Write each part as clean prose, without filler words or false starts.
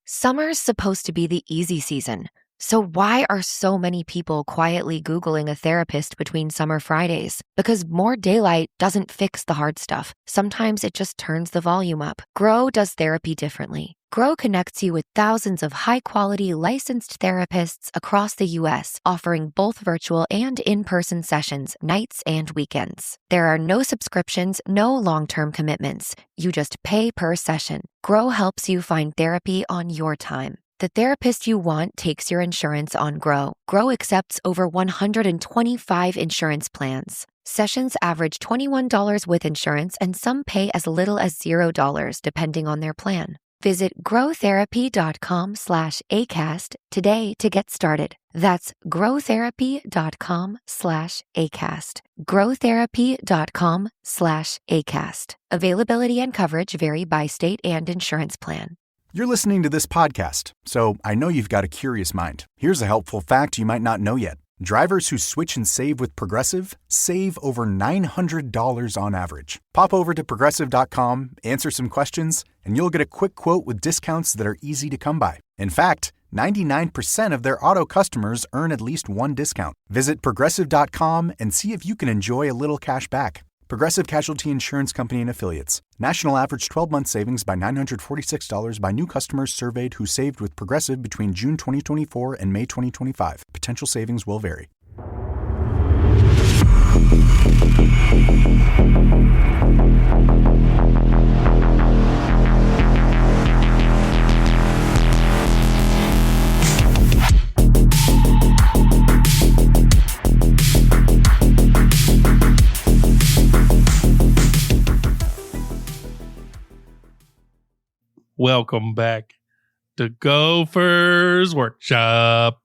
Summer's supposed to be the easy season. So why are so many people quietly Googling a therapist between summer Fridays? Because more daylight doesn't fix the hard stuff. Sometimes it just turns the volume up. Grow does therapy differently. Grow connects you with thousands of high-quality licensed therapists across the U.S., offering both virtual and in-person sessions, nights and weekends. There are no subscriptions, no long-term commitments. You just pay per session. Grow helps you find therapy on your time. The therapist you want takes your insurance on Grow. Grow accepts over 125 insurance plans. Sessions average $21 with insurance, and some pay as little as $0 depending on their plan. Visit growtherapy.com/ACAST today to get started. That's growtherapy.com/ACAST. growtherapy.com/ACAST. Availability and coverage vary by state and insurance plan. You're listening to this podcast, so I know you've got a curious mind. Here's a helpful fact you might not know yet. Drivers who switch and save with Progressive save over $900 on average. Pop over to Progressive.com, answer some questions, and you'll get a quick quote with discounts that are easy to come by. In fact, 99% of their auto customers earn at least one discount. Visit Progressive.com and see if you can enjoy a little cash back. Progressive Casualty Insurance Company and Affiliates. National average 12-month savings by $946 by new customers surveyed who saved with Progressive between June 2024 and May 2025. Potential savings will vary. Welcome back to Gopher's Workshop.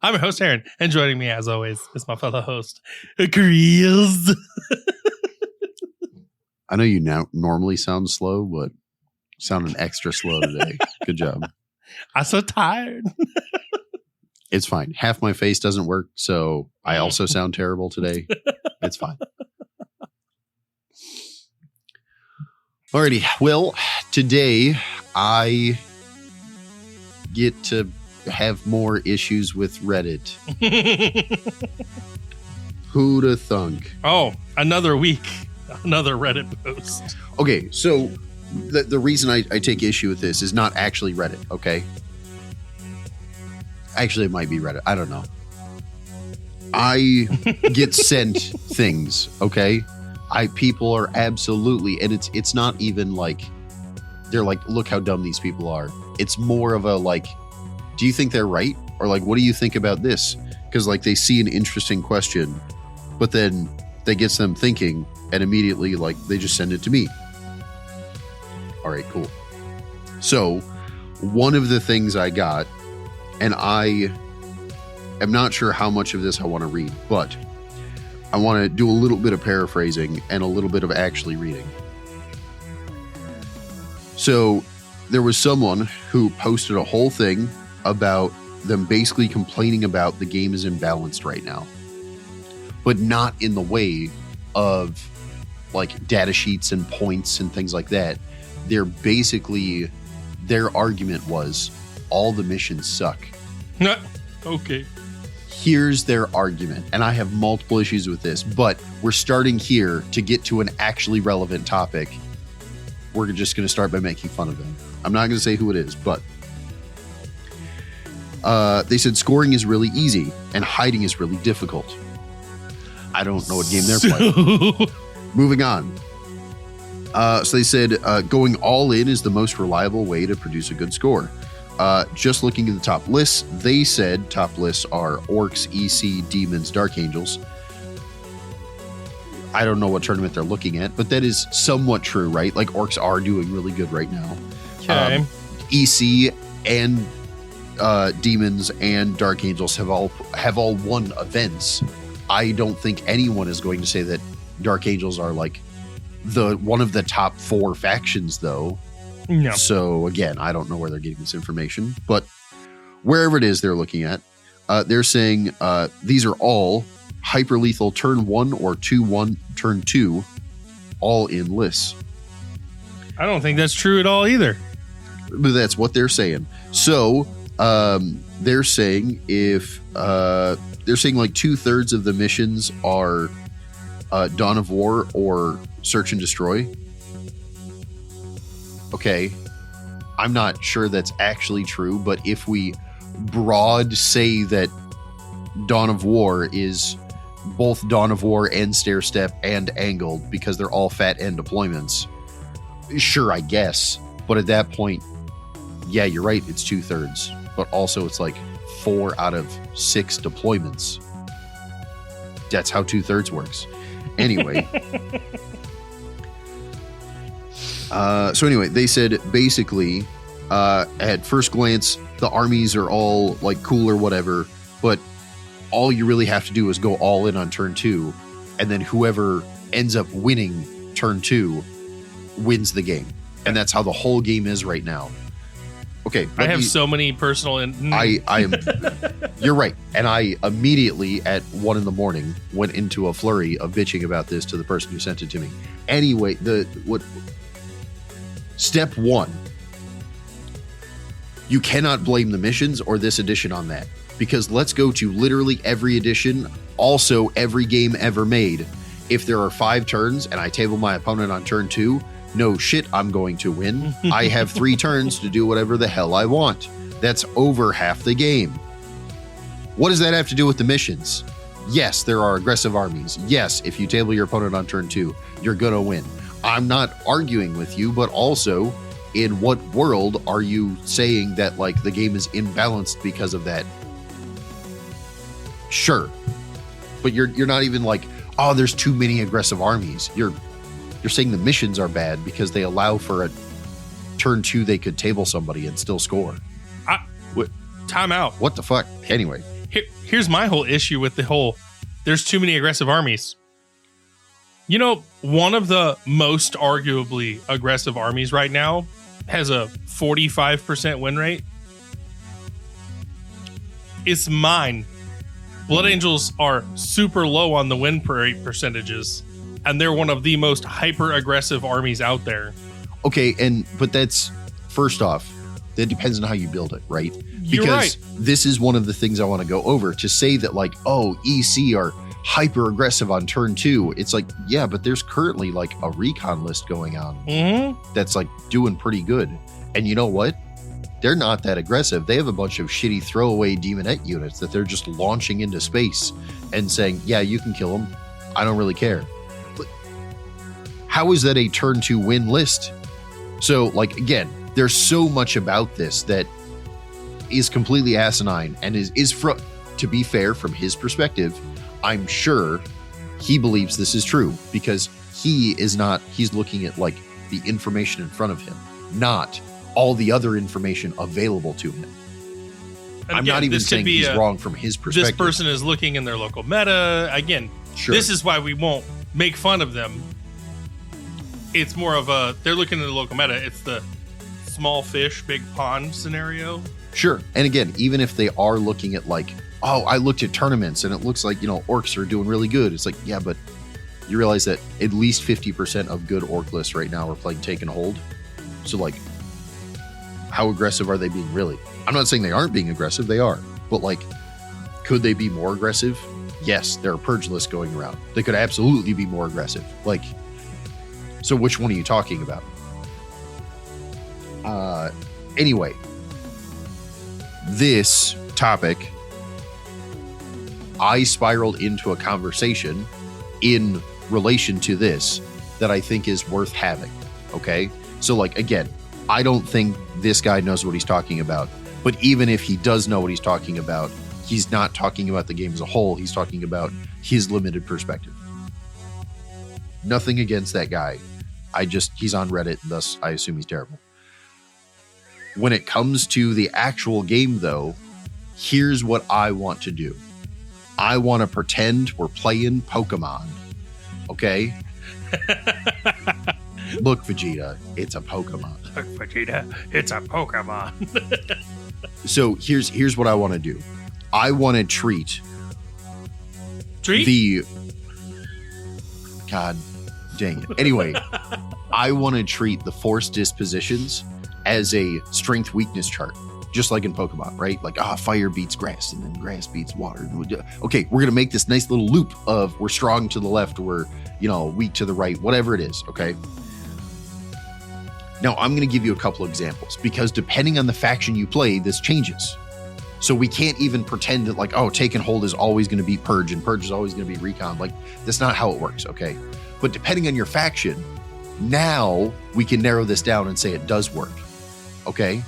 I'm your host, Aaron, and joining me, as always, is my fellow host, Chris. I know you now normally sound slow, but sounding extra slow today. Good job. I'm so tired. It's fine. Half my face doesn't work, so I also sound terrible today. It's fine. Alrighty. Well, today I get to have more issues with Reddit. Who'da thunk? Oh, another week. Another Reddit post. Okay, so the reason I take issue with this is not actually Reddit, okay? Actually, it might be Reddit. I don't know. I get sent things, okay? People are absolutely, and it's not even like they're like, look how dumb these people are. It's more of a like, do you think they're right? Or like, what do you think about this? Because like they see an interesting question, but then that gets them thinking, and immediately like they just send it to me. All right, cool. So one of the things I got, and I am not sure how much of this I want to read, but I want to do a little bit of paraphrasing and a little bit of actually reading. So there was someone who posted a whole thing about them basically complaining about the game is imbalanced right now, but not in the way of like data sheets and points and things like that. They're basically, their argument was all the missions suck. Okay. Here's their argument, and I have multiple issues with this, but we're starting here to get to an actually relevant topic. We're just going to start by making fun of them. I'm not going to say who it is, but they said scoring is really easy and hiding is really difficult. I don't know what game they're playing. Moving on. So they said going all in is the most reliable way to produce a good score. Just looking at the top lists, they said top lists are Orcs, EC, Demons, Dark Angels. I don't know what tournament they're looking at, but that is somewhat true, right? Like Orcs are doing really good right now. Okay. EC and Demons and Dark Angels have all won events. I don't think anyone is going to say that Dark Angels are like one of the top 4 factions, though. No. So again, I don't know where they're getting this information, but wherever it is they're looking at, they're saying these are all hyper lethal turn 1 or 2-1 turn 2 all in lists. I don't think that's true at all either. But that's what they're saying. So they're saying if they're saying like 2/3 of the missions are Dawn of War or Search and Destroy. Okay, I'm not sure that's actually true, but if we broad say that Dawn of War is both Dawn of War and Stair Step and Angled because they're all fat end deployments, sure, I guess. But at that point, yeah, you're right, it's 2/3. But also it's like 4 out of 6 deployments. That's how 2/3 works. Anyway. So anyway, they said basically, at first glance, the armies are all like cool or whatever, but all you really have to do is go all in on turn 2, and then whoever ends up winning turn 2 wins the game. And that's how the whole game is right now. Okay. I have so many personal... I am... You're right. And I immediately at 1 a.m. went into a flurry of bitching about this to the person who sent it to me. Anyway, Step 1, you cannot blame the missions or this edition on that, because let's go to literally every edition, also every game ever made. If there are 5 turns and I table my opponent on turn 2, no shit, I'm going to win. I have 3 turns to do whatever the hell I want. That's over half the game. What does that have to do with the missions? Yes, there are aggressive armies. Yes, if you table your opponent on turn 2, you're going to win. I'm not arguing with you, but also, in what world are you saying that like the game is imbalanced because of that? Sure, but you're not even like, oh, there's too many aggressive armies. You're saying the missions are bad because they allow for a turn 2 they could table somebody and still score. Time out. What the fuck? Anyway, here's my whole issue with the whole. There's too many aggressive armies. You know, one of the most arguably aggressive armies right now has a 45% win rate. It's mine. Blood Angels are super low on the win rate percentages, and they're one of the most hyper aggressive armies out there. Okay, but that's, first off, that depends on how you build it, right? You're right. This is one of the things I want to go over. To say that like, oh, EC are hyper aggressive on turn 2, it's like, yeah, but there's currently like a recon list going on that's like doing pretty good. And you know what? They're not that aggressive. They have a bunch of shitty throwaway demonette units that they're just launching into space and saying, yeah, you can kill them. I don't really care. But how is that a turn 2 win list? So like, again, there's so much about this that is completely asinine and to be fair, from his perspective, I'm sure he believes this is true because he's looking at like the information in front of him, not all the other information available to him. And I'm not even saying he's wrong from his perspective. This person is looking in their local meta. Again, sure. This is why we won't make fun of them. It's more of they're looking at the local meta. It's the small fish, big pond scenario. Sure. And again, even if they are looking at like, oh, I looked at tournaments and it looks like, orcs are doing really good. It's like, yeah, but you realize that at least 50% of good orc lists right now are playing Take and Hold. So like, how aggressive are they being really? I'm not saying they aren't being aggressive. They are. But like, could they be more aggressive? Yes, there are purge lists going around. They could absolutely be more aggressive. Like, so which one are you talking about? Anyway, this topic, I spiraled into a conversation in relation to this that I think is worth having. Okay. So like, again, I don't think this guy knows what he's talking about, but even if he does know what he's talking about, he's not talking about the game as a whole. He's talking about his limited perspective. Nothing against that guy. He's on Reddit, thus I assume he's terrible. When it comes to the actual game though, here's what I want to do. I want to pretend we're playing Pokemon. Okay? Look, Vegeta, it's a Pokemon. Look, Vegeta, it's a Pokemon. So here's what I want to do. I want to treat God dang it. Anyway, I want to treat the forced dispositions as a strength weakness chart, just like in Pokemon, right? Like, fire beats grass and then grass beats water. Okay, we're going to make this nice little loop of we're strong to the left, we're, weak to the right, whatever it is, okay? Now, I'm going to give you a couple of examples because depending on the faction you play, this changes. So we can't even pretend that like, Take and Hold is always going to be Purge and Purge is always going to be Recon. Like, that's not how it works, okay? But depending on your faction, now we can narrow this down and say it does work, okay?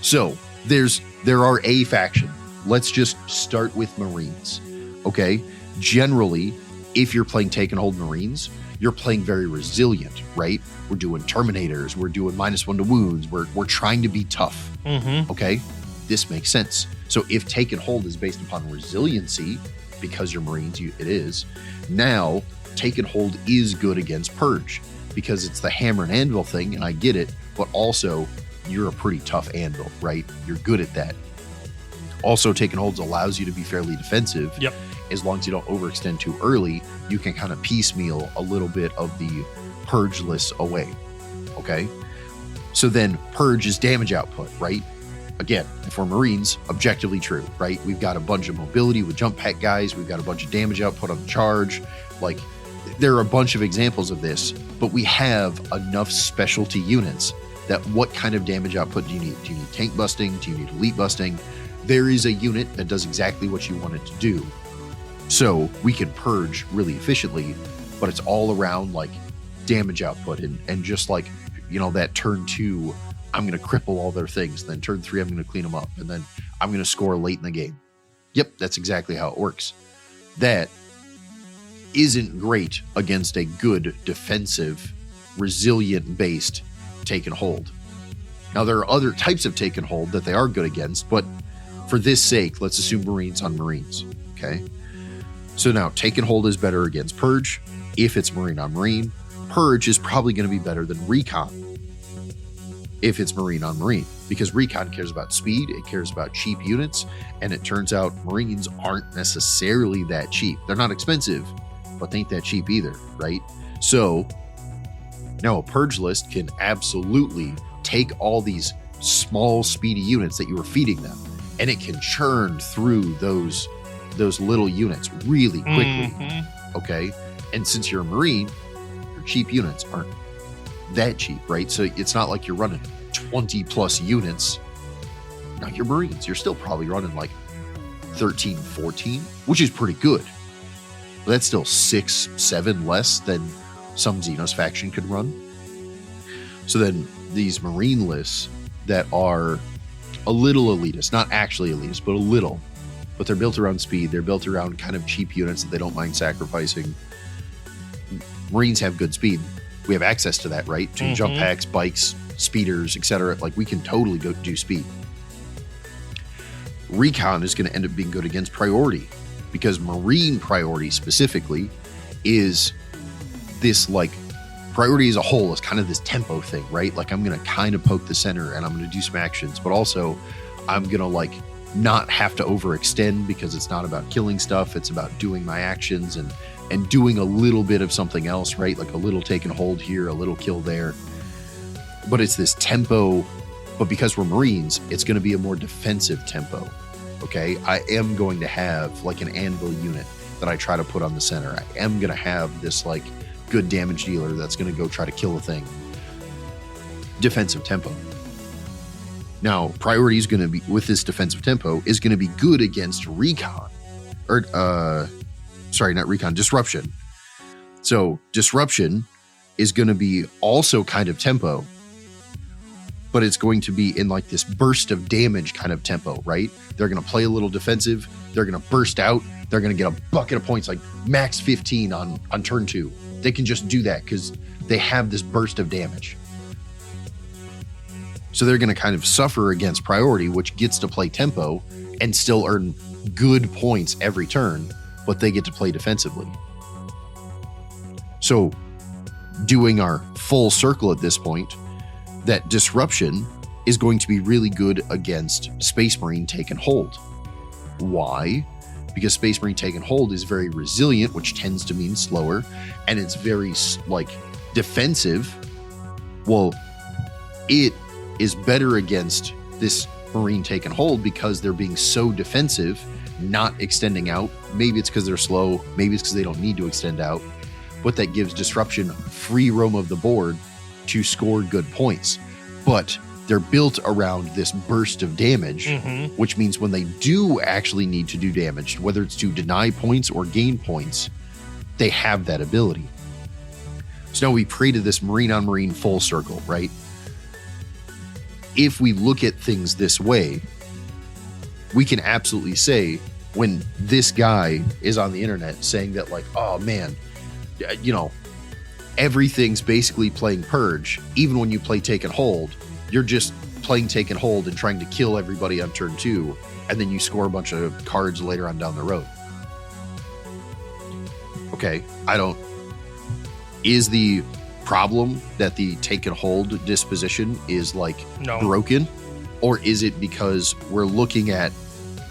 So there are a faction. Let's just start with Marines, okay? Generally, if you're playing Take and Hold Marines, you're playing very resilient, right? We're doing Terminators, we're doing -1 to wounds, we're trying to be tough, okay? This makes sense. So if Take and Hold is based upon resiliency, because you're Marines, it is, now Take and Hold is good against Purge because it's the hammer and anvil thing, and I get it, but also you're a pretty tough anvil, right? You're good at that. Also, Take and Holds allows you to be fairly defensive. Yep. As long as you don't overextend too early, you can kind of piecemeal a little bit of the Purge lists away, okay? So then Purge is damage output, right? Again, for Marines, objectively true, right? We've got a bunch of mobility with jump pack guys. We've got a bunch of damage output on the charge. Like, there are a bunch of examples of this, but we have enough specialty units that what kind of damage output do you need? Do you need tank busting? Do you need elite busting? There is a unit that does exactly what you want it to do. So we can Purge really efficiently, but it's all around like damage output and just like, that turn 2, I'm going to cripple all their things. Then turn 3, I'm going to clean them up. And then I'm going to score late in the game. Yep, that's exactly how it works. That isn't great against a good defensive, resilient-based Take and Hold. Now, there are other types of Take and Hold that they are good against, but for this sake, let's assume Marines on Marines, okay? So now, Take and Hold is better against Purge. If it's Marine on Marine, Purge is probably going to be better than Recon if it's Marine on Marine, because Recon cares about speed, it cares about cheap units, and it turns out Marines aren't necessarily that cheap. They're not expensive, but they ain't that cheap either, right? So now a Purge list can absolutely take all these small, speedy units that you were feeding them, and it can churn through those little units really quickly, okay? And since you're a Marine, your cheap units aren't that cheap, right? So it's not like you're running 20 plus units. Now you're Marines, you're still probably running like 13, 14, which is pretty good. But that's still 6, 7 less than some Xenos faction could run. So then these Marine lists that are a little elitist, not actually elitist, but a little, but they're built around speed. They're built around kind of cheap units that they don't mind sacrificing. Marines have good speed. We have access to that, right? To jump packs, bikes, speeders, etc. Like, we can totally go do speed. Recon is going to end up being good against priority, because Marine priority specifically is this, like, priority as a whole is kind of this tempo thing, right? Like, I'm going to kind of poke the center and I'm going to do some actions, but also I'm going to like not have to overextend, because it's not about killing stuff. It's about doing my actions and doing a little bit of something else, right? Like a little Take and Hold here, a little kill there. But it's this tempo, but because we're Marines, it's going to be a more defensive tempo, okay? I am going to have like an anvil unit that I try to put on the center. I am going to have this like good damage dealer that's going to go try to kill a thing. Defensive tempo. Now, priority is going to be, with this defensive tempo, is going to be good against Recon. Sorry, not Recon, Disruption. So Disruption is going to be also kind of tempo, but it's going to be in like this burst of damage kind of tempo, right? They're going to play a little defensive. They're going to burst out. They're going to get a bucket of points, like max 15 on turn 2. They can just do that because they have this burst of damage. So they're going to kind of suffer against priority, which gets to play tempo and still earn good points every turn, but they get to play defensively. So doing our full circle at this point, that Disruption is going to be really good against Space Marine Take and Hold. Why? Because Space Marine Take and Hold is very resilient, which tends to mean slower, and it's very like defensive. Well, it is better against this Marine take and hold because they're being so defensive, not extending out. Maybe it's because they're slow. Maybe it's because they don't need to extend out. But that gives Disruption free roam of the board to score good points. But they're built around this burst of damage, which means when they do actually need to do damage, whether it's to deny points or gain points, they have that ability. So now we created this Marine on Marine full circle, right? If we look at things this way, we can absolutely say when this guy is on the internet saying that, like, oh man, you know, everything's basically playing Purge. Even when you play Take and Hold, you're just playing Take and Hold and trying to kill everybody on turn 2, and then you score a bunch of cards later on down the road. Okay, is the problem that the Take and Hold disposition is like broken? Or is it because we're looking at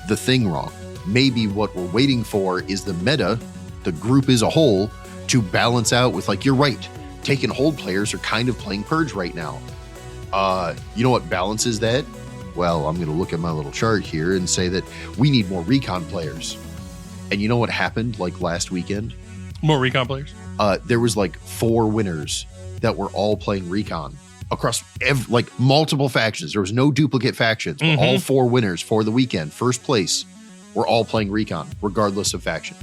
the thing wrong? Maybe what we're waiting for is the meta, the group as a whole, to balance out with, like, you're right, Take and Hold players are kind of playing Purge right now. You know what balances that? Well, I'm going to look at my little chart here and say that we need more Recon players. And you know what happened like last weekend? More Recon players? There was like 4 winners that were all playing Recon across like multiple factions. There was no duplicate factions. But all 4 winners for the weekend, first place, were all playing Recon, regardless of faction.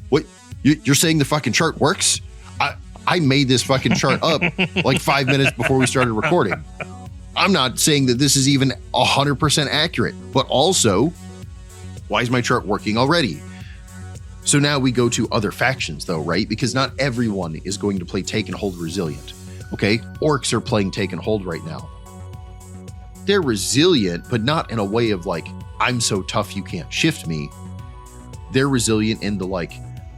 What? You're saying the fucking chart works? I made this fucking chart up like 5 minutes before we started recording. I'm not saying that this is even 100% accurate, but also, why is my chart working already? So now we go to other factions though, right? Because not everyone is going to play Take and Hold Resilient. Okay, Orcs are playing Take and Hold right now. They're resilient, but not in a way of like, I'm so tough you can't shift me. They're resilient in the like,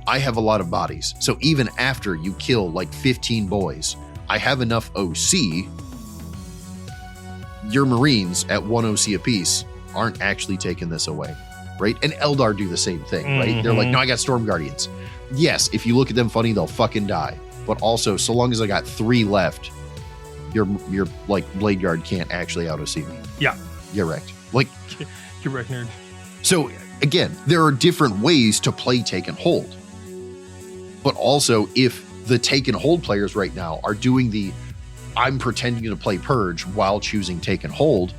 I have a lot of bodies. So even after you kill like 15 boys, I have enough OC. Your Marines at 1 OC apiece aren't actually taking this away, right? And Eldar do the same thing, right? They're like, no, I got Storm Guardians. Yes, if you look at them funny, they'll fucking die. But also, so long as I got 3 left, your like Blade Guard can't actually out OC me. Yeah. You're wrecked. Like, you're wrecked, nerd. So again, there are different ways to play Take and Hold. But also, if the Take and Hold players right now are doing the I'm pretending to play Purge while choosing Take and Hold,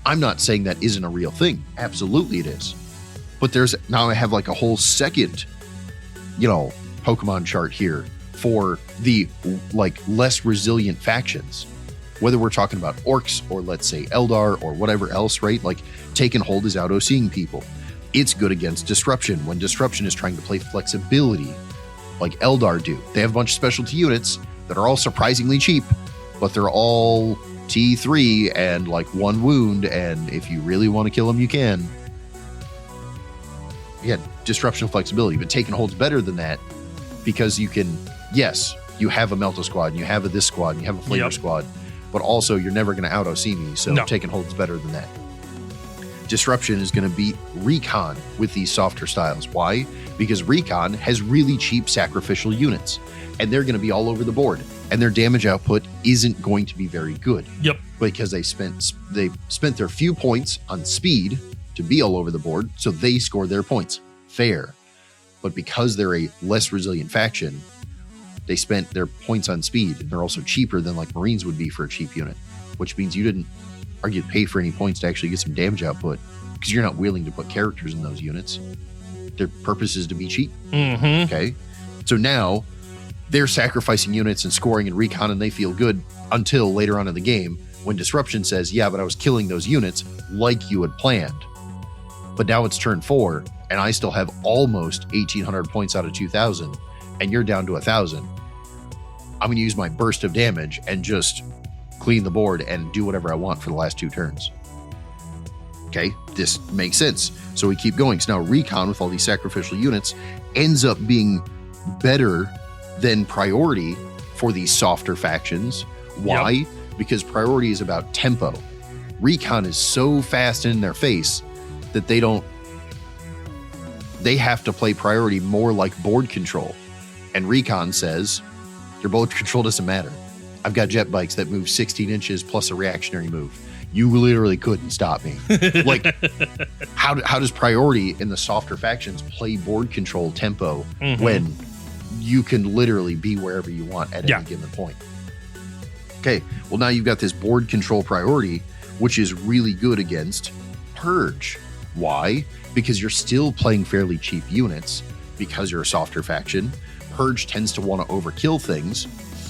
I'm not saying that isn't a real thing. Absolutely it is. But now I have like a whole second, Pokemon chart here for the like less resilient factions. Whether we're talking about Orcs or let's say Eldar or whatever else, right? Like Take and Hold is out OCing people. It's good against Disruption when Disruption is trying to play flexibility like Eldar do. They have a bunch of specialty units that are all surprisingly cheap, but they're all T3 and like 1 wound, and if you really want to kill them, you can. Yeah, Disruption flexibility, but Take and Hold's better than that because you can, yes, you have a Melta squad, and you have a this squad, and you have a Flavor squad, but also you're never going to out OC me, so Take and Hold's better than that. Disruption is going to beat Recon with these softer styles. Why? Because Recon has really cheap sacrificial units, and they're going to be all over the board, and their damage output isn't going to be very good. Yep. Because they spent their few points on speed to be all over the board, so they score their points. Fair. But because they're a less resilient faction, they spent their points on speed, and they're also cheaper than like Marines would be for a cheap unit, which means you didn't argue to pay for any points to actually get some damage output because you're not willing to put characters in those units. Their purpose is to be cheap. Okay. So now they're sacrificing units and scoring in Recon, and they feel good until later on in the game when Disruption says, yeah, but I was killing those units like you had planned. But now it's turn 4 and I still have almost 1,800 points out of 2,000 and you're down to 1,000. I'm going to use my burst of damage and just clean the board and do whatever I want for the last 2 turns. Okay, this makes sense. So we keep going. So now Recon with all these sacrificial units ends up being better than Priority for these softer factions. Why? Yep. Because Priority is about tempo. Recon is so fast in their face that they have to play Priority more like board control. And Recon says, your board control doesn't matter. I've got jet bikes that move 16 inches plus a reactionary move. You literally couldn't stop me. Like, how does priority in the softer factions play board control tempo when you can literally be wherever you want at any given point? Okay, well, now you've got this board control priority, which is really good against Purge. Why? Because you're still playing fairly cheap units because you're a softer faction. Purge tends to want to overkill things.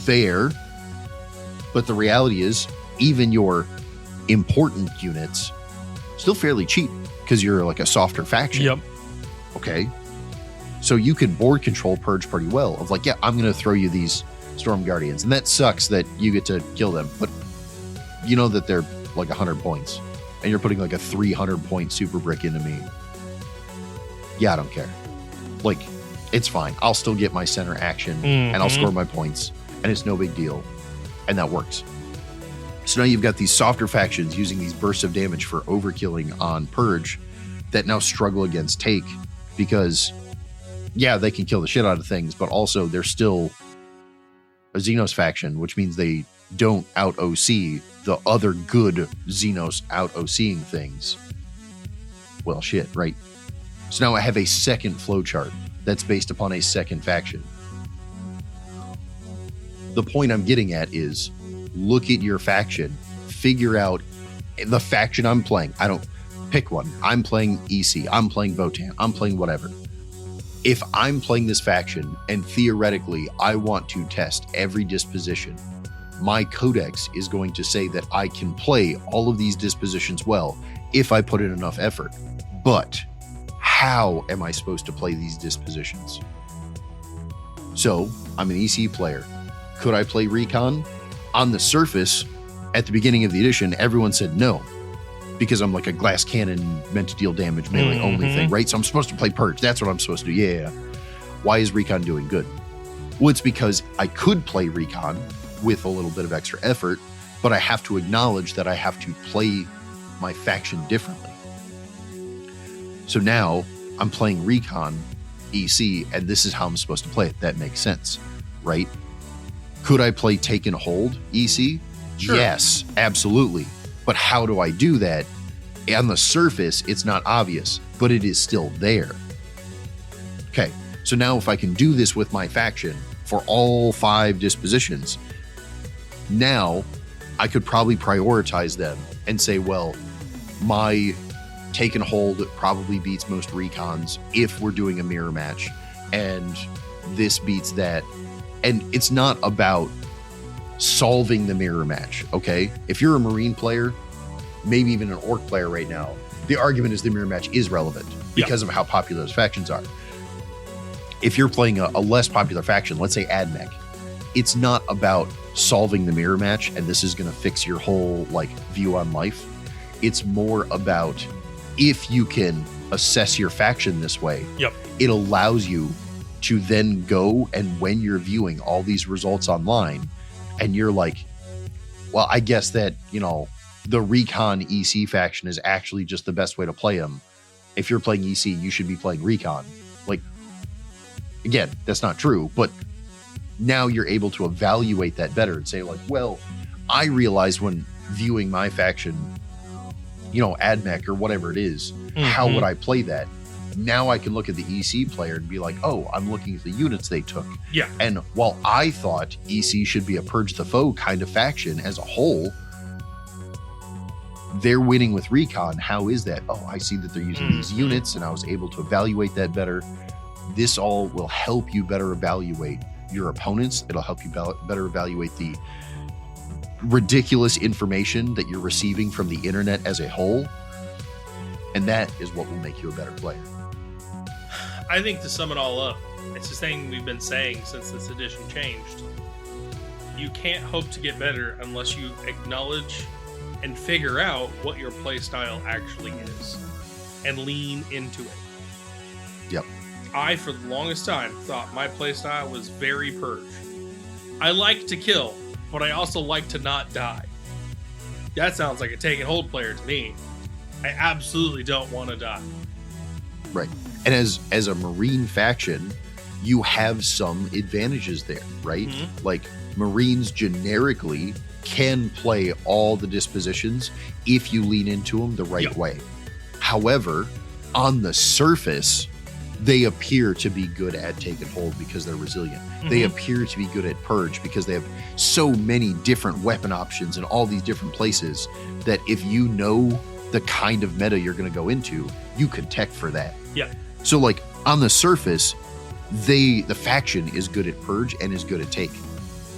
Fair. But the reality is, even your important units still fairly cheap because you're like a softer faction. Yep. Okay. So you can board control Purge pretty well of like, yeah, I'm going to throw you these Storm Guardians. And that sucks that you get to kill them. But you know that they're like 100 points. And you're putting like a 300 point super brick into me. Yeah, I don't care. Like, it's fine. I'll still get my center action and I'll score my points. And it's no big deal. And that works. So now you've got these softer factions using these bursts of damage for overkilling on Purge that now struggle against Take because, yeah, they can kill the shit out of things, but also they're still a Xenos faction, which means they don't out-OC the other good Xenos out-OCing things. Well, shit, right? So now I have a second flowchart that's based upon a second faction. The point I'm getting at is look at your faction, figure out the faction I'm playing. I don't pick one. I'm playing EC. I'm playing Votan. I'm playing whatever. If I'm playing this faction and theoretically I want to test every disposition, my codex is going to say that I can play all of these dispositions well if I put in enough effort. But how am I supposed to play these dispositions? So I'm an EC player. Could I play Recon? On the surface, at the beginning of the edition, everyone said no, because I'm like a glass cannon meant to deal damage melee only thing, right? So I'm supposed to play Purge. That's what I'm supposed to do. Yeah. Why is Recon doing good? Well, it's because I could play Recon with a little bit of extra effort, but I have to acknowledge that I have to play my faction differently. So now I'm playing Recon EC, and this is how I'm supposed to play it. That makes sense, right? Could I play Take and Hold EC? Sure. Yes, absolutely. But how do I do that? On the surface, it's not obvious, but it is still there. Okay, so now if I can do this with my faction for all 5 dispositions, now I could probably prioritize them and say, well, my Take and Hold probably beats most Recons if we're doing a mirror match, and this beats that. And it's not about solving the mirror match, okay? If you're a Marine player, maybe even an Orc player right now, the argument is the mirror match is relevant because of how popular those factions are. If you're playing a less popular faction, let's say AdMech, it's not about solving the mirror match and this is going to fix your whole like view on life. It's more about if you can assess your faction this way, it allows you to then go, and when you're viewing all these results online and you're like, well, I guess that, you know, the Recon EC faction is actually just the best way to play them. If you're playing EC, you should be playing Recon. Like, again, that's not true, but now you're able to evaluate that better and say like, well, I realized when viewing my faction, you know, AdMech or whatever it is, how would I play that? Now I can look at the EC player and be like, oh, I'm looking at the units they took. Yeah. And while I thought EC should be a Purge the Foe kind of faction as a whole, they're winning with Recon. How is that? Oh, I see that they're using these units and I was able to evaluate that better. This all will help you better evaluate your opponents. It'll help you better evaluate the ridiculous information that you're receiving from the internet as a whole. And that is what will make you a better player. I think to sum it all up, it's the thing we've been saying since this edition changed. You can't hope to get better unless you acknowledge and figure out what your playstyle actually is and lean into it. Yep. I, for the longest time, thought my playstyle was very Purge. I like to kill, but I also like to not die. That sounds like a take and hold player to me. I absolutely don't want to die. Right. And as a Marine faction, you have some advantages there, right? Like Marines generically can play all the dispositions if you lean into them the right way. However, on the surface, they appear to be good at take and hold because they're resilient. They appear to be good at purge because they have so many different weapon options in all these different places that if you know the kind of meta you're going to go into, you can tech for that. Yeah. So like on the surface, the faction is good at purge and is good at take.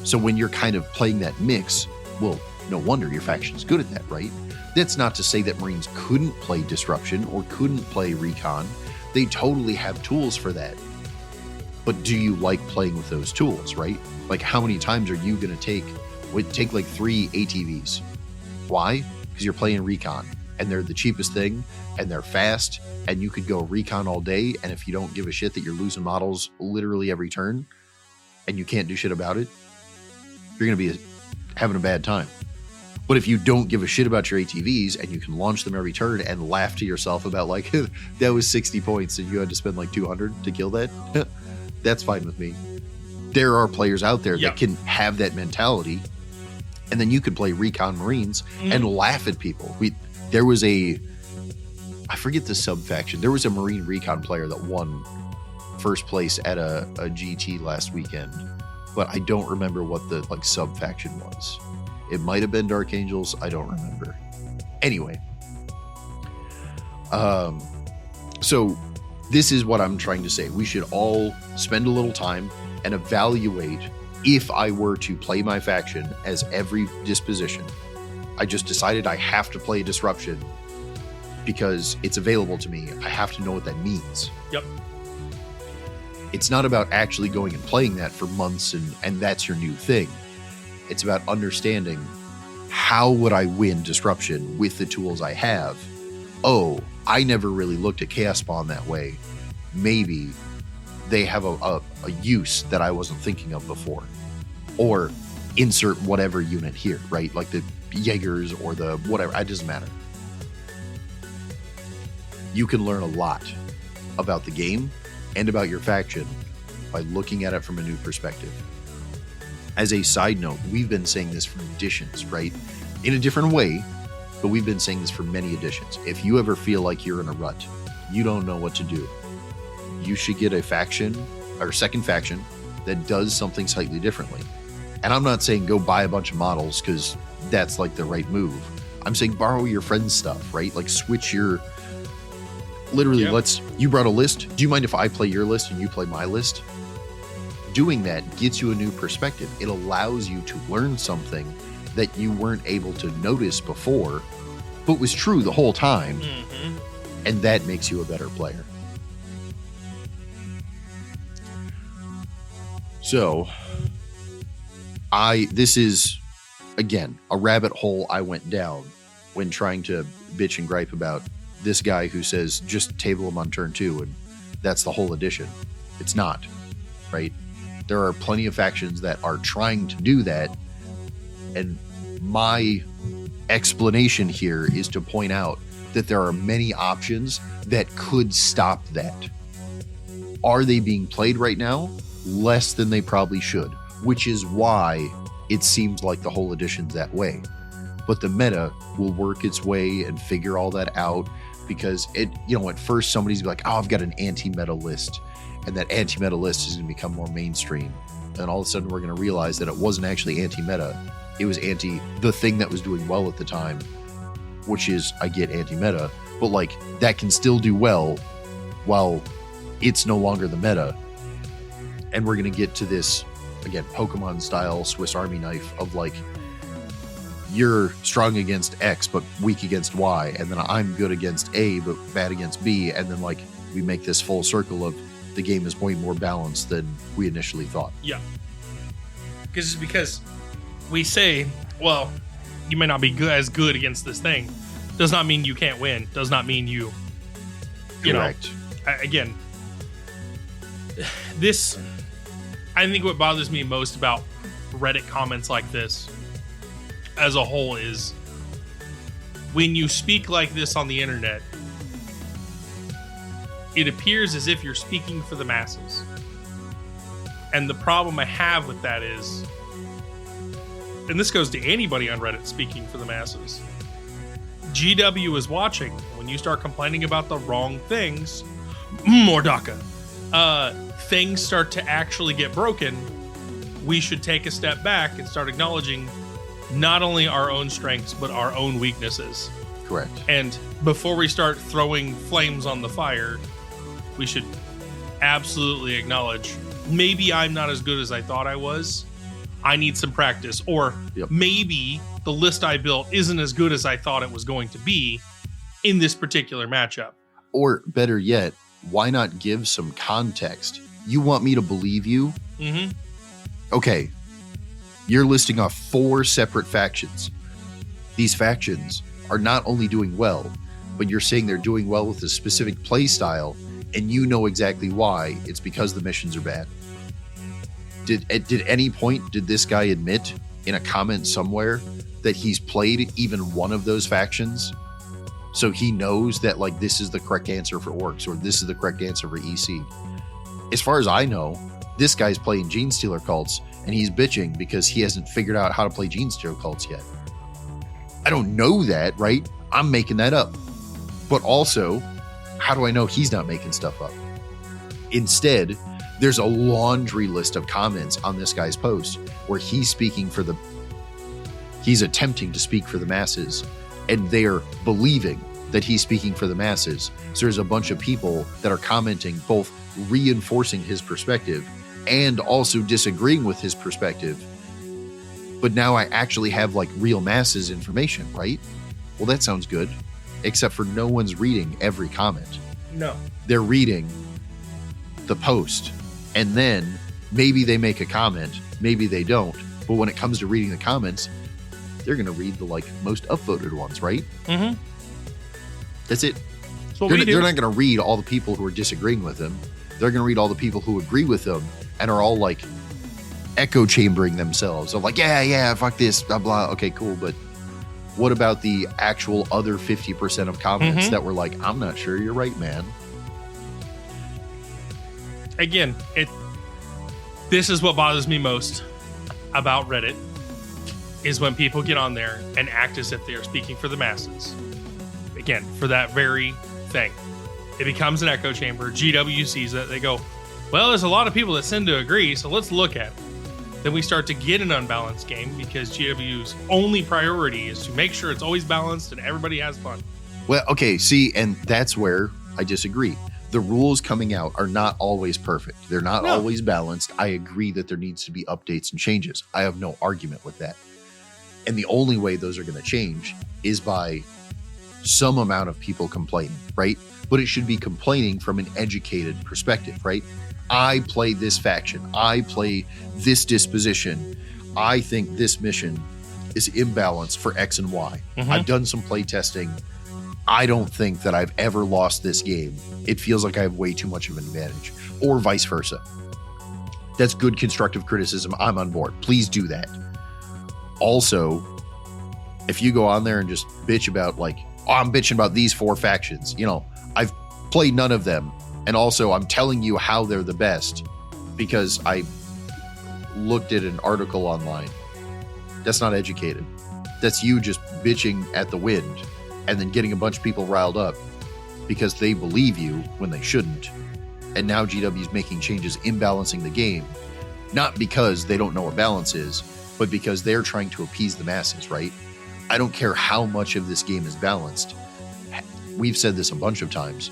So when you're kind of playing that mix, well, no wonder your faction's good at that, right? That's not to say that Marines couldn't play disruption or couldn't play recon. They totally have tools for that. But do you like playing with those tools, right? Like how many times are you going to take like 3 ATVs? Why? Because you're playing recon and they're the cheapest thing and they're fast and you could go recon all day. And if you don't give a shit that you're losing models literally every turn and you can't do shit about it, you're going to be having a bad time. But if you don't give a shit about your ATVs and you can launch them every turn and laugh to yourself about like, that was 60 points and you had to spend like 200 to kill that, that's fine with me. There are players out there that can have that mentality, and then you could play recon Marines and laugh at people. There was I forget the sub faction. There was a Marine recon player that won first place at a GT last weekend, but I don't remember what the like sub faction was. It might have been Dark Angels. I don't remember. Anyway. So this is what I'm trying to say. We should all spend a little time and evaluate if I were to play my faction as every disposition. I just decided I have to play disruption because it's available to me. I have to know what that means. Yep. It's not about actually going and playing that for months and that's your new thing. It's about understanding how would I win disruption with the tools I have. Oh, I never really looked at Chaos Spawn that way. Maybe they have a use that I wasn't thinking of before. Or insert whatever unit here, right? Like the Jaegers or the whatever. It doesn't matter. You can learn a lot about the game and about your faction by looking at it from a new perspective. As a side note, we've been saying this for editions, right? In a different way, but we've been saying this for many editions. If you ever feel like you're in a rut, you don't know what to do, you should get a faction or second faction that does something slightly differently. And I'm not saying go buy a bunch of models because that's like the right move. I'm saying borrow your friend's stuff, right? Like switch your, literally, you brought a list. Do you mind if I play your list and you play my list? Doing that gets you a new perspective. It allows you to learn something that you weren't able to notice before, but was true the whole time. And that makes you a better player. So, this is, again, a rabbit hole I went down when trying to bitch and gripe about this guy who says just table him on turn 2 and that's the whole edition. It's not, right? There are plenty of factions that are trying to do that. And my explanation here is to point out that there are many options that could stop that. Are they being played right now? Less than they probably should, which is why it seems like the whole edition's that way. But the meta will work its way and figure all that out because at first somebody's be like, oh, I've got an anti-meta list. And that anti-meta list is going to become more mainstream. And all of a sudden we're going to realize that it wasn't actually anti-meta. It was the thing that was doing well at the time, which is, I get anti-meta, but like that can still do well while it's no longer the meta. And we're going to get to this, again, Pokemon style Swiss Army knife of like, you're strong against X, but weak against Y. And then I'm good against A, but bad against B. And then like we make this full circle of, the game is way more balanced than we initially thought. Yeah. Because we say, well, you may not be as good against this thing. Does not mean you can't win. Does not mean you Correct. Again, this, I think what bothers me most about Reddit comments like this as a whole is when you speak like this on the internet, it appears as if you're speaking for the masses. And the problem I have with that is, and this goes to anybody on Reddit speaking for the masses, GW is watching. When you start complaining about the wrong things, Mordaka, things start to actually get broken. We should take a step back and start acknowledging not only our own strengths, but our own weaknesses. Correct. And before we start throwing flames on the fire, we should absolutely acknowledge, maybe I'm not as good as I thought I was. I need some practice. Or maybe the list I built isn't as good as I thought it was going to be in this particular matchup. Or better yet, why not give some context? You want me to believe you? Mm-hmm. Okay, you're listing off 4 separate factions. These factions are not only doing well, but you're saying they're doing well with a specific play style, and you know exactly why. It's because the missions are bad. Did any point did this guy admit in a comment somewhere that he's played even one of those factions? So he knows that, like, this is the correct answer for orcs, or this is the correct answer for EC. As far as I know, this guy's playing Gene Stealer cults, and he's bitching because he hasn't figured out how to play Gene Stealer cults yet. I don't know that, right? I'm making that up. But also, how do I know he's not making stuff up? Instead, there's a laundry list of comments on this guy's post where he's attempting to speak for the masses, and they're believing that he's speaking for the masses. So there's a bunch of people that are commenting, both reinforcing his perspective and also disagreeing with his perspective. But now I actually have, like, real masses information, right? Well, that sounds good, except for no one's reading every comment. No. They're reading the post, and then maybe they make a comment, maybe they don't. But when it comes to reading the comments, they're going to read the, like, most upvoted ones, right? Mm-hmm. That's it. They're not going to read all the people who are disagreeing with them. They're going to read all the people who agree with them and are all, like, echo chambering themselves of, like, yeah, fuck this, blah, blah. Okay, cool. But what about the actual other 50% of comments that were like, I'm not sure you're right, man? Again, this is what bothers me most about Reddit, is when people get on there and act as if they are speaking for the masses. Again, for that very thing. It becomes an echo chamber. GW sees it. They go, well, there's a lot of people that tend to agree, so let's look at it. Then we start to get an unbalanced game because GW's only priority is to make sure it's always balanced and everybody has fun. Well, okay, see, and that's where I disagree. The rules coming out are not always perfect. They're not always balanced. I agree that there needs to be updates and changes. I have no argument with that. And the only way those are going to change is by some amount of people complaining, right? But it should be complaining from an educated perspective, right? I play this faction. I play this disposition. I think this mission is imbalanced for X and Y. I've done some play testing. I don't think that I've ever lost this game. It feels like I have way too much of an advantage, or vice versa. That's good constructive criticism. I'm on board. Please do that. Also, if you go on there and just bitch about, like, oh, I'm bitching about these 4 factions, you know, I've played none of them. And also, I'm telling you how they're the best because I looked at an article online. That's not educated. That's you just bitching at the wind and then getting a bunch of people riled up because they believe you when they shouldn't. And now GW's making changes, imbalancing the game, not because they don't know what balance is, but because they're trying to appease the masses, right? I don't care how much of this game is balanced. We've said this a bunch of times.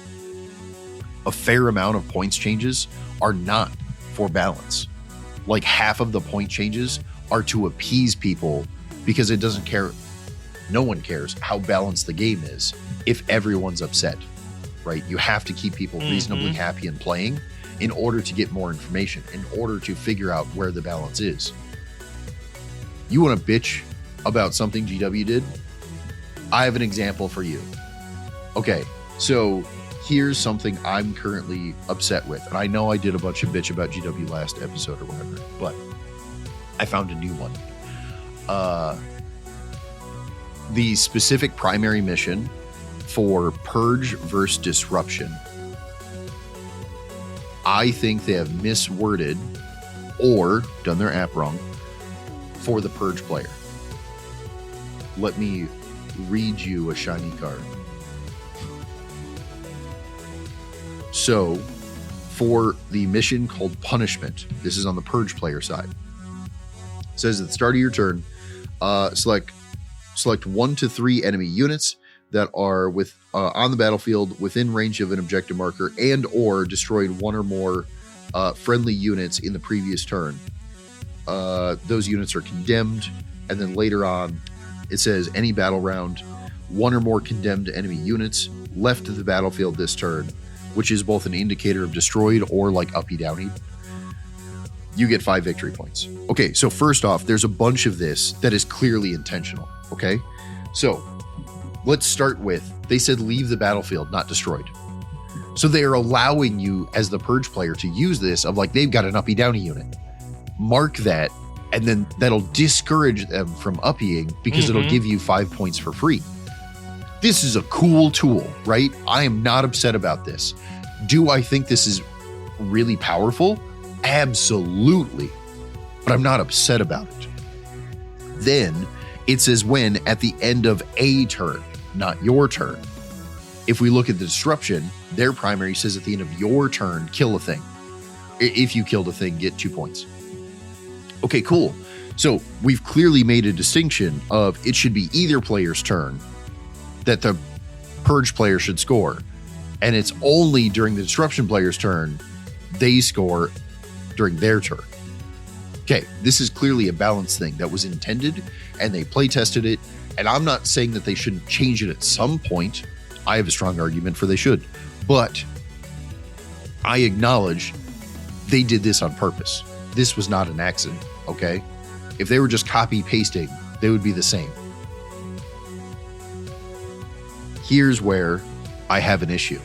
A fair amount of points changes are not for balance. Like, half of the point changes are to appease people because it doesn't care. No one cares how balanced the game is if everyone's upset, right? You have to keep people reasonably happy and playing in order to get more information, in order to figure out where the balance is. You want to bitch about something GW did? I have an example for you. Okay, so here's something I'm currently upset with. And I know I did a bunch of bitch about GW last episode or whatever, but I found a new one. The specific primary mission for Purge versus Disruption. I think they have misworded or done their app wrong for the Purge player. Let me read you a shiny card. So, for the mission called Punishment, this is on the Purge player side. It says at the start of your turn, select 1 to 3 enemy units that are on the battlefield within range of an objective marker, and or destroyed 1 or more friendly units in the previous turn. Those units are condemned, and then later on, it says any battle round, 1 or more condemned enemy units left of the battlefield this turn, which is both an indicator of destroyed or like uppy downy. You get 5 victory points. Okay, so first off, there's a bunch of this that is clearly intentional. Okay, so let's start with, they said leave the battlefield, not destroyed. So they are allowing you as the Purge player to use this of like, they've got an uppy downy unit. Mark that, and then that'll discourage them from uppying because it'll give you 5 points for free. This is a cool tool, right? I am not upset about this. Do I think this is really powerful? Absolutely. But I'm not upset about it. Then it says when at the end of a turn, not your turn. If we look at the disruption, their primary says at the end of your turn, kill a thing. If you killed a thing, get 2 points. Okay, cool. So we've clearly made a distinction of it should be either player's turn that the Purge player should score. And it's only during the disruption player's turn they score during their turn. Okay, this is clearly a balance thing that was intended, and they play tested it. And I'm not saying that they shouldn't change it at some point. I have a strong argument for they should. But I acknowledge they did this on purpose. This was not an accident, okay? If they were just copy pasting, they would be the same. Here's where I have an issue.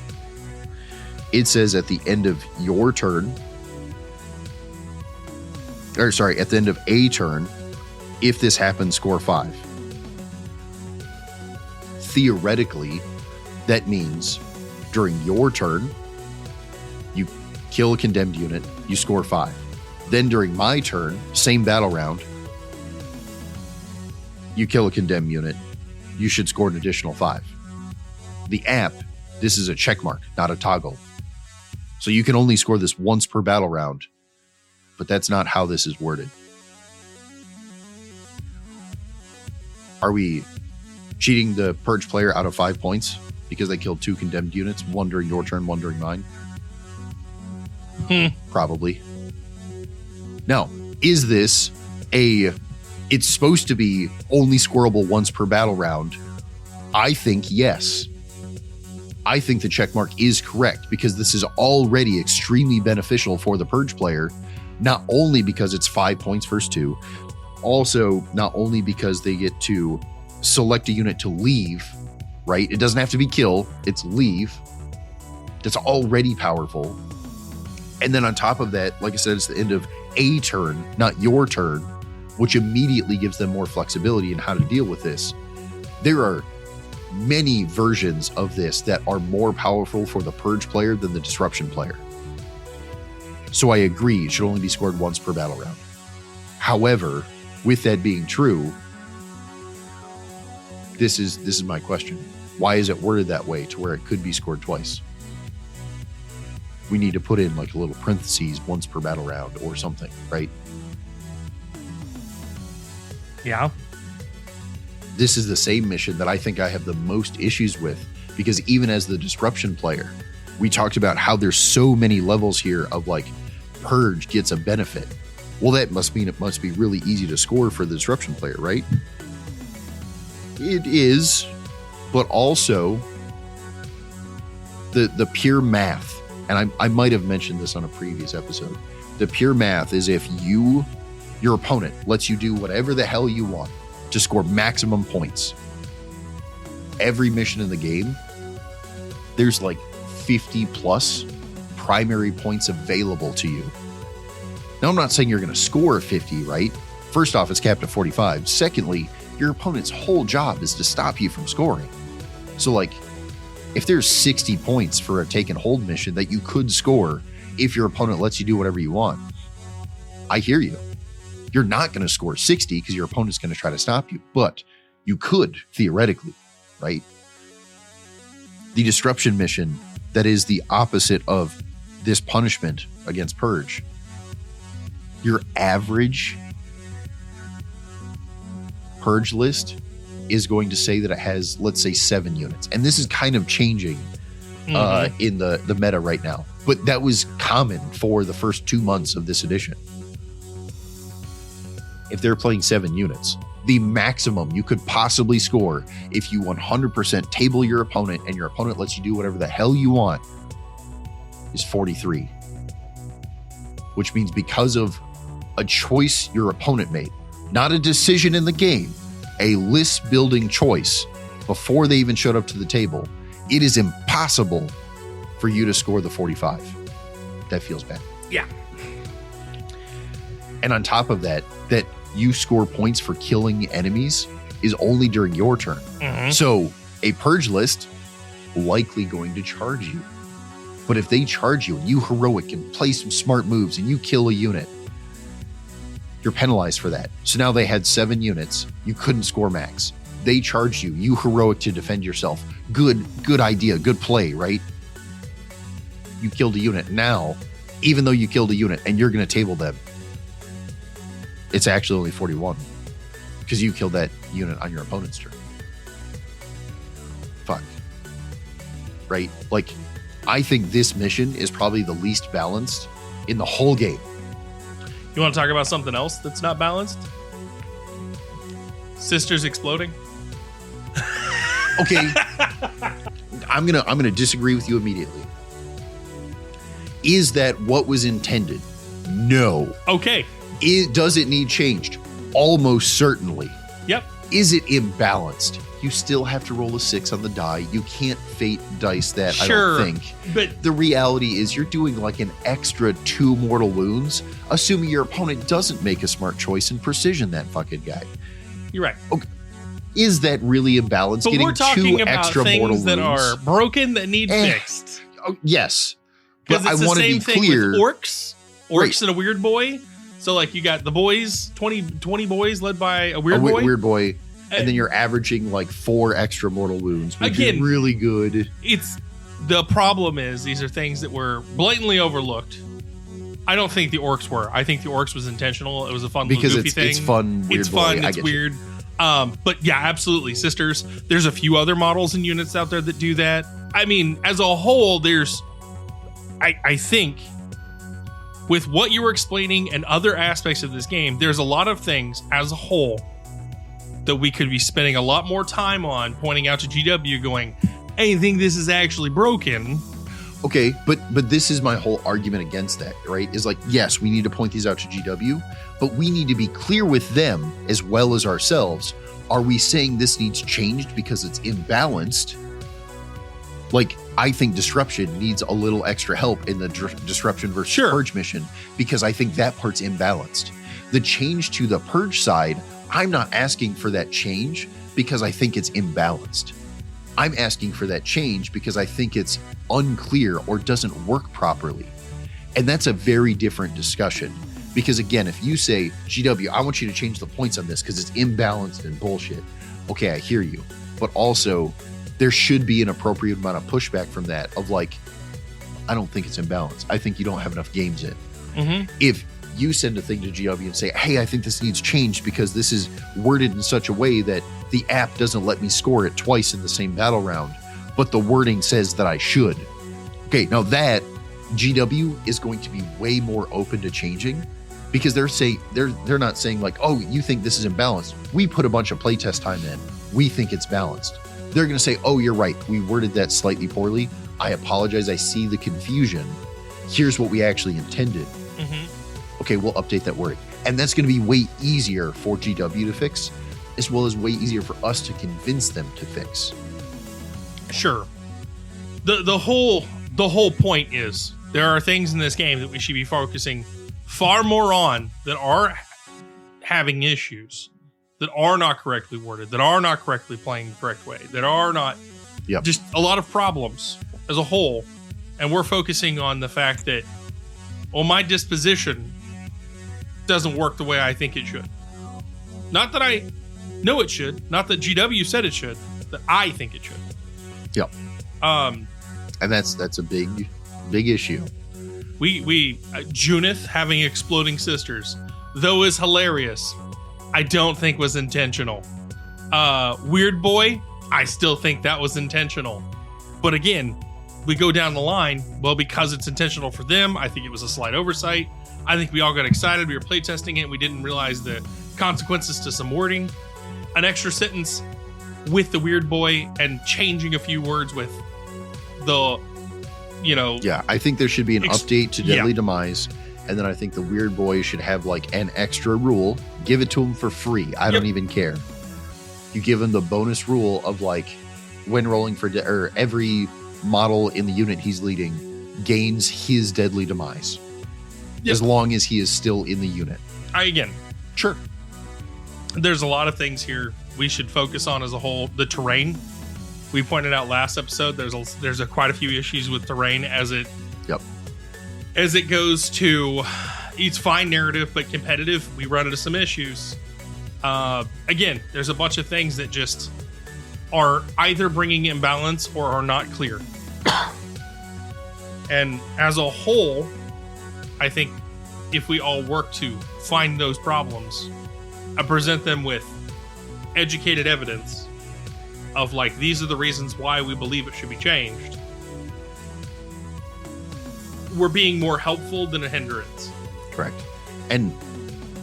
It says at the end of your turn, at the end of a turn, if this happens, score 5. Theoretically, that means during your turn, you kill a condemned unit, you score 5. Then during my turn, same battle round, you kill a condemned unit, you should score an additional 5. The app, this is a check mark, not a toggle. So you can only score this once per battle round, but that's not how this is worded. Are we cheating the Purge player out of 5 points because they killed 2 condemned units, 1 during your turn, 1 during mine? Probably. Now, is this it's supposed to be only scoreable once per battle round? I think yes. I think the checkmark is correct because this is already extremely beneficial for the Purge player, not only because it's 5 points versus 2, also not only because they get to select a unit to leave, right? It doesn't have to be kill, it's leave. That's already powerful. And then on top of that, like I said, it's the end of a turn, not your turn, which immediately gives them more flexibility in how to deal with this. There are many versions of this that are more powerful for the Purge player than the Disruption player. So I agree, it should only be scored once per battle round. However, with that being true, this is my question. Why is it worded that way to where it could be scored twice? We need to put in like a little parentheses once per battle round or something, right? Yeah. This is the same mission that I think I have the most issues with, because even as the Disruption player, we talked about how there's so many levels here of like Purge gets a benefit. Well, that must mean it must be really easy to score for the Disruption player, right? It is, but also the pure math, and I might have mentioned this on a previous episode, the pure math is if your opponent lets you do whatever the hell you want to score maximum points. Every mission in the game, there's like 50 plus primary points available to you. Now, I'm not saying you're going to score 50, right? First off, it's capped at 45. Secondly, your opponent's whole job is to stop you from scoring. So like, if there's 60 points for a take and hold mission that you could score if your opponent lets you do whatever you want, I hear you. You're not going to score 60 because your opponent's going to try to stop you, but you could theoretically, right? The disruption mission that is the opposite of this punishment against Purge. Your average Purge list is going to say that it has, let's say, 7 units. And this is kind of changing in the meta right now. But that was common for the first 2 months of this edition. If they're playing 7 units, the maximum you could possibly score if you 100% table your opponent and your opponent lets you do whatever the hell you want is 43. Which means because of a choice your opponent made, not a decision in the game, a list building choice before they even showed up to the table, it is impossible for you to score the 45. That feels bad. Yeah. And on top of that, that you score points for killing enemies is only during your turn. So a purge list likely going to charge you. But if they charge you and you heroic and play some smart moves and you kill a unit, you're penalized for that. So now they had 7 units. You couldn't score max. They charged you. You heroic to defend yourself. Good idea. Good play, right? You killed a unit. Now, even though you killed a unit and you're going to table them, it's actually only 41 because you killed that unit on your opponent's turn. Fuck. Right? Like, I think this mission is probably the least balanced in the whole game. You want to talk about something else that's not balanced? Sisters exploding? Okay. I'm gonna disagree with you immediately. Is that what was intended? No. Okay. Does it need changed? Almost certainly. Yep. Is it imbalanced? You still have to roll a 6 on the die. You can't fate dice that, sure, I don't think. But the reality is you're doing like an extra 2 mortal wounds, assuming your opponent doesn't make a smart choice and precision that fucking guy. You're right. Okay. Is that really imbalanced? But Getting we're talking 2 about extra mortal things that wounds? are broken that need fixed. Oh, yes. Because But it's I the want to same be thing clear. with orcs right. And a weird boy. So like you got the boys, 20 boys led by a weird boy. Weird boy. And then you're averaging like 4 extra mortal wounds, which is really good. It's the problem is these are things that were blatantly overlooked. I don't think the orcs were. I think the orcs was intentional. It was a fun little goofy thing. It's fun, weird it's fun, boy. it's weird. But yeah, absolutely. Sisters, there's a few other models and units out there that do that. I mean, as a whole, there's I think with what you were explaining and other aspects of this game, there's a lot of things as a whole that we could be spending a lot more time on pointing out to GW going, hey, I think this is actually broken. Okay, but this is my whole argument against that, right? Is like, yes, we need to point these out to GW, but we need to be clear with them as well as ourselves. Are we saying this needs changed because it's imbalanced? Like, I think Disruption needs a little extra help in the Disruption versus Purge mission because I think that part's imbalanced. The change to the Purge side, I'm not asking for that change because I think it's imbalanced. I'm asking for that change because I think it's unclear or doesn't work properly. And that's a very different discussion. Because again, if you say, GW, I want you to change the points on this because it's imbalanced and bullshit. Okay, I hear you. But also, there should be an appropriate amount of pushback from that of like, I don't think it's imbalanced. I think you don't have enough games in. If you send a thing to GW and say, hey, I think this needs changed because this is worded in such a way that the app doesn't let me score it twice in the same battle round, but the wording says that I should. Okay, now that GW is going to be way more open to changing because they're not saying like, oh, you think this is imbalanced. We put a bunch of playtest time in. We think it's balanced. They're going to say, oh, you're right. We worded that slightly poorly. I apologize. I see the confusion. Here's what we actually intended. Okay, we'll update that wording. And that's going to be way easier for GW to fix, as well as way easier for us to convince them to fix. Sure. The whole point is there are things in this game that we should be focusing far more on that are having issues, that are not correctly worded, that are not correctly playing the correct way, that are not just a lot of problems as a whole. And we're focusing on the fact that, well, my disposition doesn't work the way I think it should. Not that I know it should, not that GW said it should, that I think it should. Yep. And that's a big issue. We Junith having exploding sisters, though is hilarious, I don't think was intentional. Weird Boy, I still think that was intentional. But again, we go down the line, well, because it's intentional for them, I think it was a slight oversight. I think we all got excited. We were playtesting it. We didn't realize the consequences to some wording. An extra sentence with the Weird Boy and changing a few words with the, Yeah, I think there should be an update to Deadly Demise. And then I think the Weird Boy should have like an extra rule. Give it to him for free. I don't even care. You give him the bonus rule of like when rolling for or every model in the unit he's leading gains his Deadly Demise. As long as he is still in the unit. Sure. There's a lot of things here we should focus on as a whole. The terrain. We pointed out last episode there's quite a few issues with terrain as it goes to, it's fine narrative, but competitive, we run into some issues. Again, there's a bunch of things that just are either bringing imbalance or are not clear. And as a whole, I think if we all work to find those problems and present them with educated evidence of like, these are the reasons why we believe it should be changed, we're being more helpful than a hindrance. Correct. And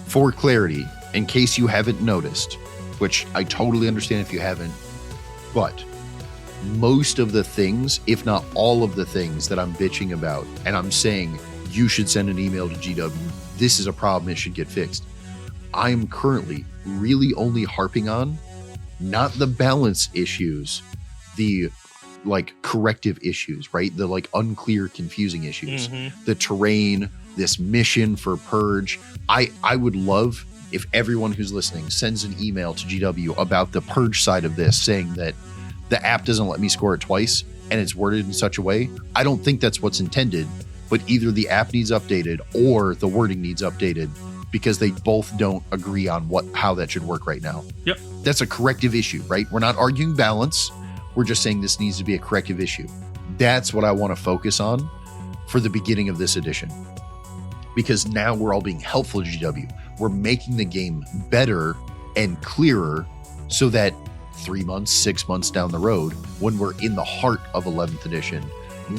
for clarity, in case you haven't noticed, which I totally understand if you haven't, but most of the things, if not all of the things that I'm bitching about, and I'm saying you should send an email to GW, this is a problem, it should get fixed, I am currently really only harping on not the balance issues, the like corrective issues, right? The like unclear, confusing issues, the terrain, this mission for Purge. I would love if everyone who's listening sends an email to GW about the Purge side of this, saying that the app doesn't let me score it twice and it's worded in such a way. I don't think that's what's intended, but either the app needs updated or the wording needs updated, because they both don't agree on how that should work right now. Yep. That's a corrective issue, right? We're not arguing balance. We're just saying this needs to be a corrective issue. That's what I want to focus on for the beginning of this edition. Because now we're all being helpful to GW. We're making the game better and clearer so that 3 months, 6 months down the road, when we're in the heart of 11th edition,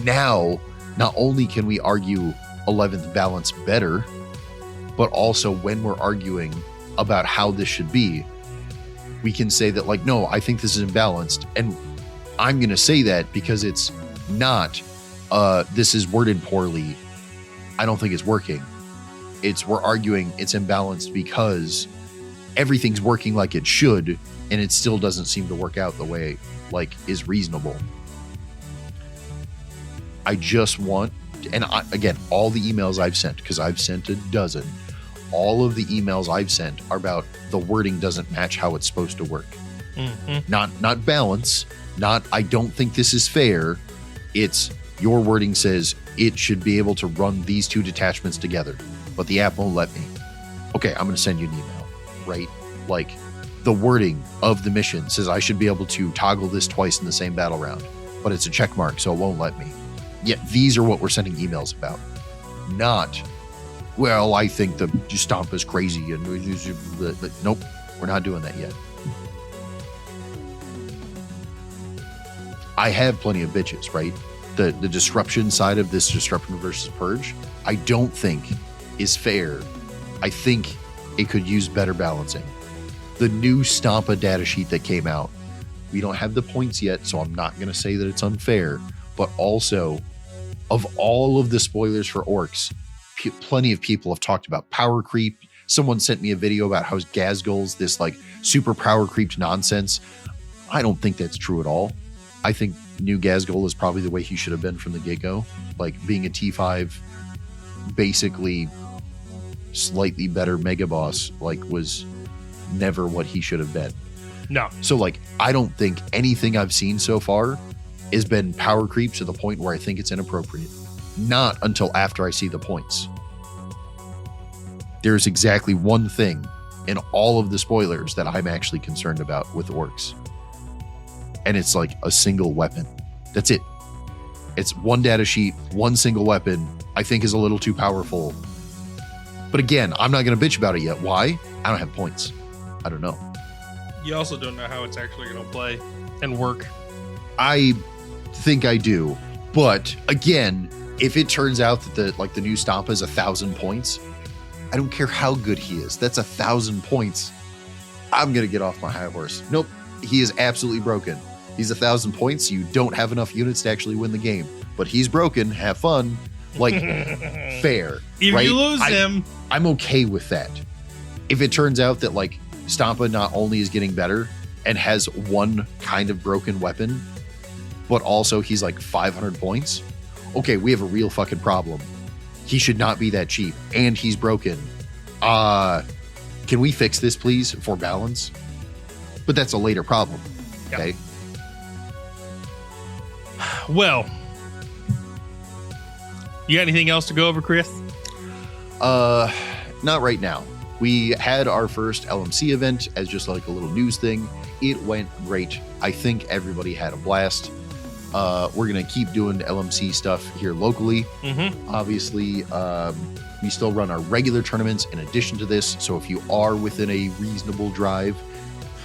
now not only can we argue 11th balance better, but also when we're arguing about how this should be, we can say that like, no, I think this is imbalanced. And I'm going to say that because it's not, this is worded poorly, I don't think it's working. We're arguing it's imbalanced because everything's working like it should, and it still doesn't seem to work out the way like is reasonable. I just want, and again, all the emails I've sent, because I've sent a dozen, all of the emails I've sent are about the wording doesn't match how it's supposed to work. Not balance, not I don't think this is fair. It's your wording says it should be able to run these two detachments together, but the app won't let me. Okay, I'm going to send you an email, right? Like the wording of the mission says I should be able to toggle this twice in the same battle round, but it's a check mark, so it won't let me. Yet these are what we're sending emails about. Not, well, I think the stomp is crazy and nope, we're not doing that yet. I have plenty of bitches, right? The disruption side of this disruption versus purge, I don't think is fair. I think it could use better balancing. The new Stompa datasheet that came out, we don't have the points yet, so I'm not going to say that it's unfair, but also of all of the spoilers for orcs, plenty of people have talked about power creep. Someone sent me a video about how Gazgul's this like super power creeped nonsense. I don't think that's true at all. I think new Gazgul is probably the way he should have been from the get-go. Like being a T5, basically slightly better mega boss, like was never what he should have been. No. So like, I don't think anything I've seen so far has been power creep to the point where I think it's inappropriate. Not until after I see the points. there's exactly one thing in all of the spoilers that I'm actually concerned about with orcs. And it's like a single weapon. That's it. It's one data sheet, one single weapon, I think is a little too powerful. But again, I'm not going to bitch about it yet. Why? I don't have points. I don't know. You also don't know how it's actually going to play and work. I think I do. But again, if it turns out that the new Stampa is 1,000 points, I don't care how good he is. That's 1,000 points. I'm going to get off my high horse. Nope. He is absolutely broken. He's 1,000 points. You don't have enough units to actually win the game. But he's broken. Have fun. Like, fair. If right? you lose him. I'm okay with that. If it turns out that, like, Stampa not only is getting better and has one kind of broken weapon, but also he's like 500 points, okay, we have a real fucking problem. He should not be that cheap, and he's broken. Can we fix this, please, for balance? But that's a later problem. Yep. Okay. Well, you got anything else to go over, Chris? Not right now. We had our first LMC event as just like a little news thing. It went great. I think everybody had a blast. We're going to keep doing LMC stuff here locally. Mm-hmm. Obviously, we still run our regular tournaments in addition to this. So if you are within a reasonable drive,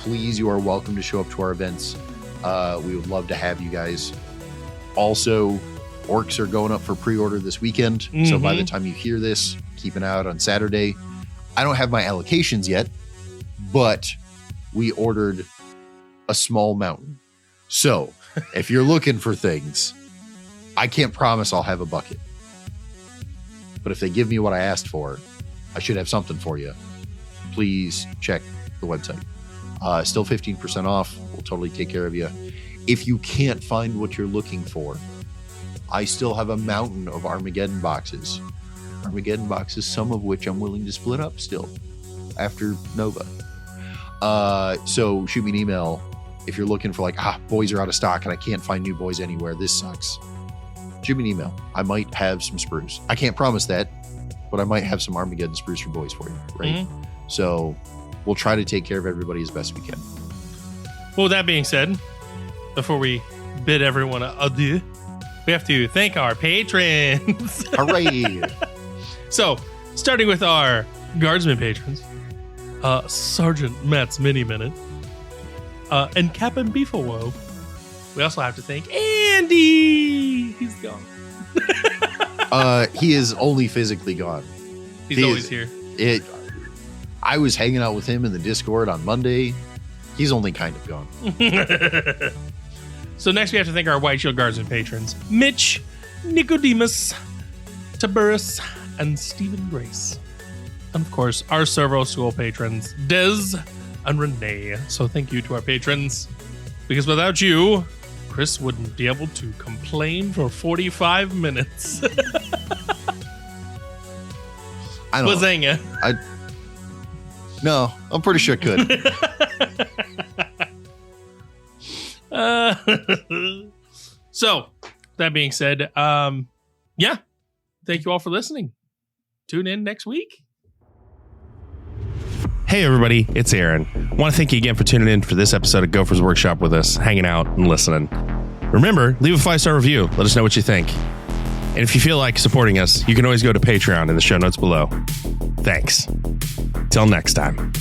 please, you are welcome to show up to our events. We would love to have you guys. Also, orcs are going up for pre-order this weekend. Mm-hmm. So by the time you hear this, keep an eye out on Saturday. I don't have my allocations yet, but we ordered a small mountain. So if you're looking for things, I can't promise I'll have a bucket. But if they give me what I asked for, I should have something for you. Please check the website. Still 15% off. We'll totally take care of you. If you can't find what you're looking for, I still have a mountain of Armageddon boxes. Armageddon boxes, some of which I'm willing to split up still after Nova. So shoot me an email if you're looking for like, boys are out of stock and I can't find new boys anywhere. This sucks. Shoot me an email. I might have some sprues. I can't promise that, but I might have some Armageddon sprues for boys for you, right? Mm-hmm. So we'll try to take care of everybody as best we can. Well, with that being said, before we bid everyone adieu, we have to thank our patrons. Hooray! So, starting with our Guardsman patrons, Sergeant Matt's Mini Minute, and Captain Beefalo. We also have to thank Andy. He's gone. He is only physically gone. He's always here. I was hanging out with him in the Discord on Monday. He's only kind of gone. So next we have to thank our White Shield Guardsman patrons, Mitch, Nicodemus, Tiburus, and Stephen Grace. And of course, our Servo School patrons, Dez and Renee. So thank you to our patrons, because without you, Chris wouldn't be able to complain for 45 minutes. I don't know. No, I'm pretty sure it could. So, that being said, yeah, thank you all for listening. Tune in next week. Hey everybody, it's Aaron. I want to thank you again for tuning in for this episode of Gopher's Workshop with us, hanging out and listening. Remember, leave a 5-star review. Let us know what you think. And if you feel like supporting us, you can always go to Patreon in the show notes below. Thanks. Till next time.